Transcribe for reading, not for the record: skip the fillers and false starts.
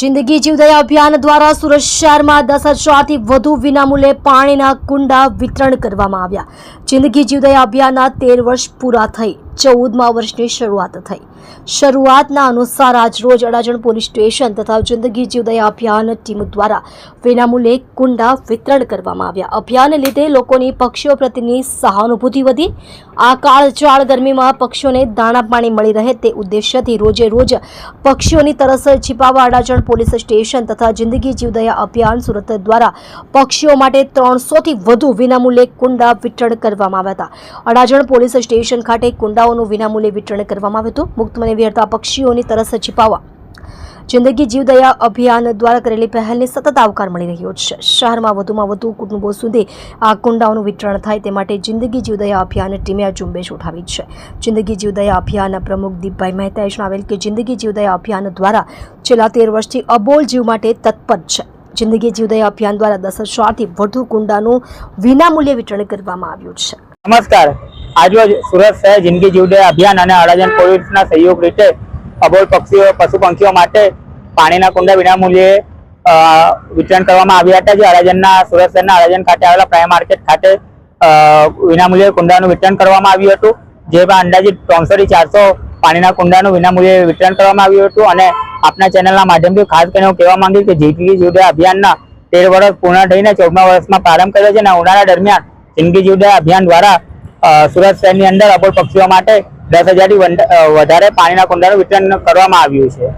જિંદગી જીવદયા અભિયાન દ્વારા સુરત શહેરમાં 10,000થી વધુ વિનામૂલ્યે પાણીના કુંડા વિતરણ કરવામાં આવ્યા। જિંદગી જીવદયા અભિયાનના 13 વર્ષ પૂરા થઈ 14મા વર્ષની શરૂઆત થઈ। શરૂઆતના અનુસાર આજ રોજ અડાજણ પોલીસ સ્ટેશન તથા જિંદગી જીવદયા અભિયાન ટીમ દ્વારા વિનામૂલ્યે કુંડા વિતરણ કરવામાં આવ્યા। અભિયાનને લીધે લોકોની પક્ષીઓ પ્રત્યેની સહાનુભૂતિ વધી। આ કાળઝાળ ગરમીમાં પક્ષીઓને દાણા પાણી મળી રહે તે ઉદ્દેશ્યથી રોજે રોજ પક્ષીઓની તરસ छिपावा अडाजण પોલીસ સ્ટેશન તથા જિંદગી જીવદયા અભિયાન સુરત દ્વારા પક્ષીઓ માટે 300 થી વધુ વિનામૂલ્યે કુંડા વિતરણ કરવામાં આવ્યા હતા। અડાજણ પોલીસ સ્ટેશન ખાતે કુંડાઓનું વિનામૂલ્યે વિતરણ કરવામાં આવ્યું હતું। મુક્ત મને વિહરતા પક્ષીઓની તરસ छिपावा જિંદગી જીવદયા અભિયાન દ્વારા કરેલી પહેલને સતત આવકાર મળી રહ્યો છે। શહેરમાં વધુમાં વધુ કુટુંબો સુધી આ કુંડાઓનું વિતરણ થાય તે માટે જિંદગી જીવદયા અભિયાન ટીમે આ ઝુંબેશ ઉઠાવી છે। જિંદગી જીવદયા અભિયાનના પ્રમુખ દીપભાઈ મહેતાએ જણાવેલ કે જિંદગી જીવદયા અભિયાન દ્વારા છેલ્લા 13 વર્ષથી અબોલ જીવ માટે તત્પર છે। જિંદગી જીવદયા અભિયાન દ્વારા 10,000થી વધુ કુંડાનું વિનામૂલ્યે વિતરણ કરવામાં આવ્યું છે। નમસ્કાર, આજરોજ સુરત શહેર જિંદગી જીવદયા અભિયાન અને અડાજણ પોલીસના સહયોગ રીતે અબોલ પક્ષીઓ પશુ પંખીઓ માટે પાણીના કુંડા વિનામૂલ્યે વિતરણ કરવામાં આવ્યા હતા। જે અડાજણના સુરત શહેરના અડાજણ ખાતે આવેલા પ્રાઇમ માર્કેટ ખાતે વિનામૂલ્યે કુંડાનું વિતરણ કરવામાં આવ્યું હતું। જેમાં અંદાજિત 300 થી 400 પાણીના કુંડાનું વિનામૂલ્યે વિતરણ કરવામાં આવ્યું હતું। અને આપના ચેનલના માધ્યમથી ખાસ કરીને હું કહેવા માંગીશ કે જિંદગી જીવદયા અભિયાનના 13 વર્ષ પૂર્ણ થઈને 14મા વર્ષમાં પ્રારંભ કર્યો છે અને ઉનાળા દરમિયાન જિંદગી જીવદયા અભિયાન દ્વારા સુરત શહેરની અંદર અબોલ પક્ષીઓ માટે 10,000થી વધારે પાણીના કુંડાનું વિતરણ કરવામાં આવ્યું છે।